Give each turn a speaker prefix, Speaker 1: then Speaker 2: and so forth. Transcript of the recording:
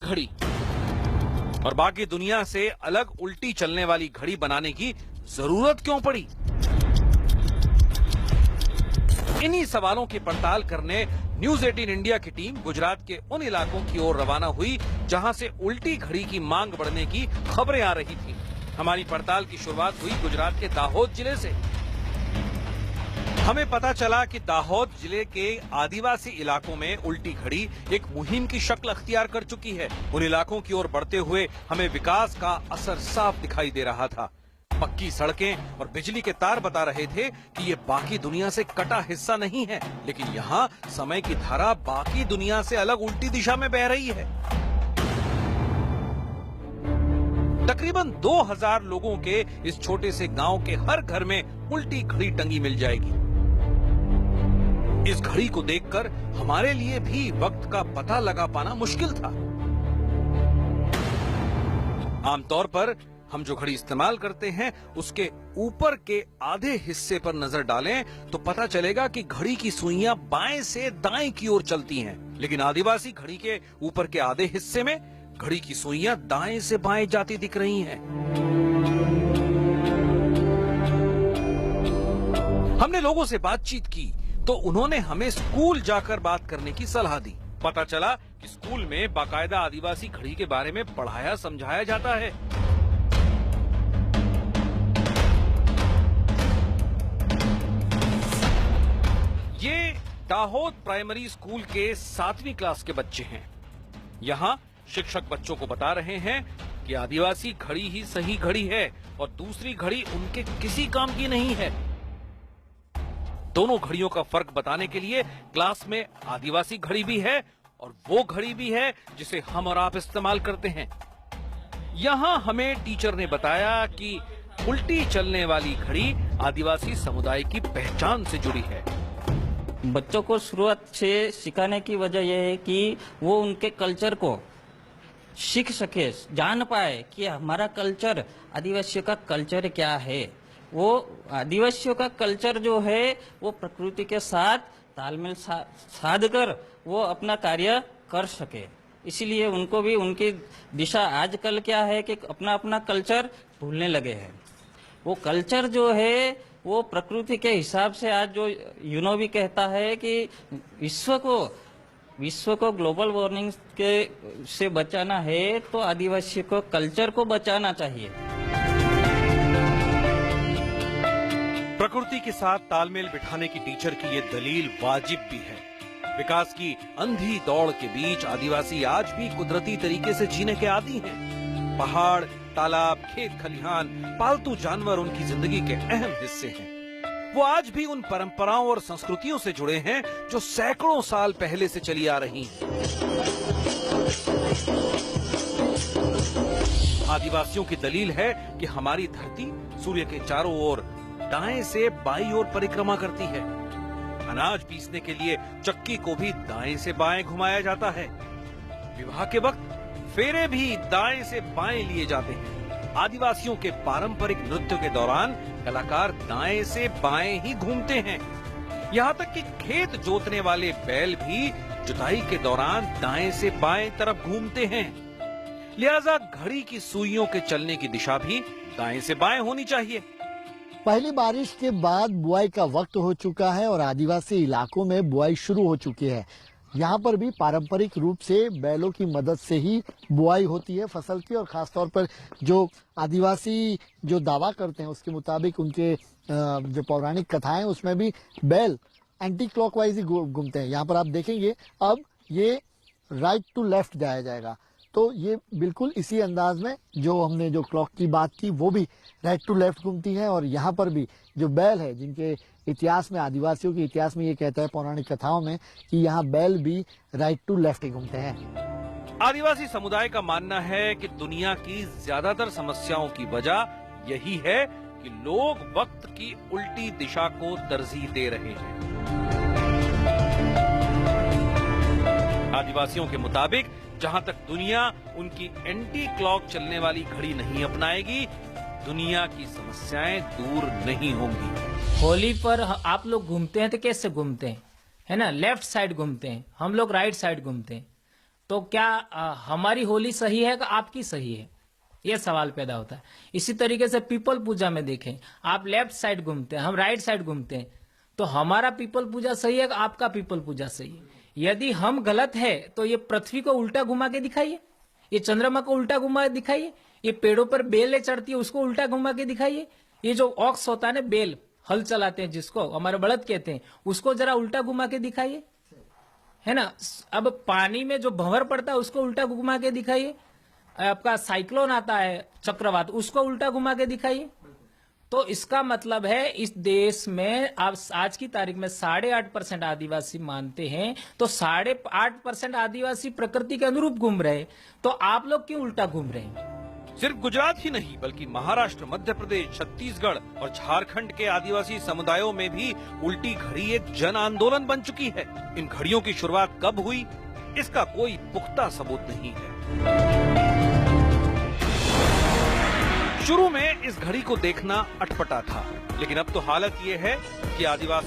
Speaker 1: घड़ी और बाकी दुनिया से अलग उल्टी चलने वाली घड़ी बनाने की जरूरत क्यों पड़ी? इन्हीं सवालों की पड़ताल करने न्यूज 18 इंडिया की टीम गुजरात के उन इलाकों की ओर रवाना हुई जहां से उल्टी घड़ी की मांग बढ़ने की खबरें आ रही थीं। हमारी पड़ताल की शुरुआत हुई गुजरात के दाहोद जिले से। हमें पता चला कि दाहोद जिले के आदिवासी इलाकों में उल्टी घड़ी एक मुहिम की शक्ल अख्तियार कर चुकी है। उन इलाकों की ओर बढ़ते हुए हमें विकास का असर साफ दिखाई दे रहा था। पक्की सड़कें और बिजली के तार बता रहे थे कि ये बाकी दुनिया से कटा हिस्सा नहीं है, लेकिन यहाँ समय की धारा बाकी दुनिया से अलग उल्टी दिशा में बह रही है। तकरीबन 2000 लोगों के इस छोटे से गांव के हर घर में उल्टी घड़ी टंगी मिल जाएगी। इस घड़ी को देखकर हमारे लिए भी वक्त का पता लगा पाना मुश्किल था। आमतौर पर हम जो घड़ी इस्तेमाल करते हैं उसके ऊपर के आधे हिस्से पर नजर डालें तो पता चलेगा कि घड़ी की सुइयां बाएं से दाएं की ओर चलती हैं, लेकिन आदिवासी घड़ी के ऊपर के आधे हिस्से में घड़ी की सुइयां दाएं से बाएं जाती दिख रही हैं। हमने लोगों से बातचीत की तो उन्होंने हमें स्कूल जाकर बात करने की सलाह दी। पता चला कि स्कूल में बाकायदा आदिवासी घड़ी के बारे में पढ़ाया समझाया जाता है। ये दाहोद प्राइमरी स्कूल के 7वीं क्लास के बच्चे हैं। यहाँ शिक्षक बच्चों को बता रहे हैं कि आदिवासी घड़ी ही सही घड़ी है और दूसरी घड़ी उनके किसी काम की नहीं है। दोनों घड़ियों का फर्क बताने के लिए क्लास में आदिवासी घड़ी भी है और वो घड़ी भी है जिसे हम और आप इस्तेमाल करते हैं। यहाँ हमें टीचर ने बताया कि उल्टी चलने वाली घड़ी आदिवासी समुदाय की पहचान से जुड़ी है।
Speaker 2: बच्चों को शुरुआत से सिखाने की वजह यह है कि वो उनके कल्चर को सीख सके, जान पाए कि हमारा कल्चर, आदिवासियों का कल्चर क्या है। वो आदिवासियों का कल्चर जो है वो प्रकृति के साथ तालमेल साध कर वो अपना कार्य कर सके। इसीलिए उनको भी उनकी दिशा आजकल क्या है कि अपना अपना कल्चर भूलने लगे हैं। वो कल्चर जो है वो प्रकृति के हिसाब से आज जो यूनो भी कहता है कि विश्व को ग्लोबल वार्मिंग के से बचाना है तो आदिवासी को कल्चर को बचाना चाहिए।
Speaker 1: प्रकृति के साथ तालमेल बिठाने की टीचर की ये दलील वाजिब भी है। विकास की अंधी दौड़ के बीच आदिवासी आज भी कुदरती तरीके से जीने के आदी हैं। पहाड़, तालाब, खेत खलिहान, पालतू जानवर उनकी जिंदगी के अहम हिस्से हैं। वो आज भी उन परंपराओं और संस्कृतियों से जुड़े हैं जो सैकड़ों साल पहले से चली आ रही हैं। आदिवासियों की दलील है कि हमारी धरती सूर्य के चारों ओर दाएं से बाईं ओर परिक्रमा करती है। अनाज पीसने के लिए चक्की को भी दाएं से बाएं घुमाया जाता है। विवाह के वक्त फेरे भी दाएं से बाएं लिए जाते हैं। आदिवासियों के पारंपरिक नृत्य के दौरान कलाकार दाएं से बाएं ही घूमते हैं। यहाँ तक कि खेत जोतने वाले बैल भी जुताई के दौरान दाएं से बाएं तरफ घूमते हैं। लिहाजा घड़ी की सुइयों के चलने की दिशा भी दाएं से बाएं होनी चाहिए।
Speaker 3: पहली बारिश के बाद बुआई का वक्त हो चुका है और आदिवासी इलाकों में बुआई शुरू हो चुकी है। यहाँ पर भी पारंपरिक रूप से बैलों की मदद से ही बुआई होती है फसल की, और खासतौर पर जो आदिवासी जो दावा करते हैं उसके मुताबिक उनके जो पौराणिक कथाएं उसमें भी बैल एंटी क्लॉकवाइज ही घूमते हैं। यहाँ पर आप देखेंगे अब ये राइट टू लेफ्ट जाया जाएगा, तो ये बिल्कुल इसी अंदाज में जो हमने जो क्लॉक की बात की वो भी राइट टू लेफ्ट घूमती है। और यहाँ पर भी जो बैल है, जिनके इतिहास में, आदिवासियों के इतिहास में ये कहता है पौराणिक कथाओं में कि यहाँ बैल भी राइट टू लेफ्ट ही घूमते हैं।
Speaker 1: आदिवासी समुदाय का मानना है कि दुनिया की ज्यादातर समस्याओं की वजह यही है कि लोग वक्त की उल्टी दिशा को तरजीह दे रहे हैं। आदिवासियों के मुताबिक जहां तक दुनिया उनकी एंटी क्लॉक चलने वाली घड़ी नहीं अपनाएगी, दुनिया की समस्याएं दूर नहीं होंगी।
Speaker 4: होली पर आप लोग घूमते हैं तो कैसे घूमते हैं, है ना? लेफ्ट साइड घूमते हैं, हम लोग राइट साइड घूमते हैं। तो क्या हमारी होली सही है कि आपकी सही है, ये सवाल पैदा होता है। इसी तरीके से पीपल पूजा में देखें, आप लेफ्ट साइड घूमते हैं, हम राइट साइड घूमते हैं, तो हमारा पीपल पूजा सही है कि आपका पीपल पूजा सही है? यदि हम गलत है तो ये पृथ्वी को उल्टा घुमा के दिखाइए, ये चंद्रमा को उल्टा घुमा के दिखाइए, ये पेड़ों पर बेलें चढ़ती है उसको उल्टा घुमा के दिखाइए, ये जो ऑक्स होता है ना, बेल हल चलाते हैं जिसको हमारे बड़द कहते हैं, उसको जरा उल्टा घुमा के दिखाइए, है ना। अब पानी में जो भंवर पड़ता है उसको उल्टा घुमा के दिखाइए, आपका साइक्लोन आता है चक्रवात, उसको उल्टा घुमा के दिखाइए। तो इसका मतलब है इस देश में अब आज की तारीख में 8.5% आदिवासी मानते हैं, तो 8.5% आदिवासी प्रकृति के अनुरूप घूम रहे, तो आप लोग क्यों उल्टा घूम रहे हैं?
Speaker 1: सिर्फ गुजरात ही नहीं बल्कि महाराष्ट्र, मध्य प्रदेश, छत्तीसगढ़ और झारखंड के आदिवासी समुदायों में भी उल्टी घड़ी एक जन आंदोलन बन चुकी है। इन घड़ियों की शुरुआत कब हुई, इसका कोई पुख्ता सबूत नहीं है। शुरू में इस घड़ी को देखना अटपटा था, लेकिन अब तो हालत ये है कि आदिवासी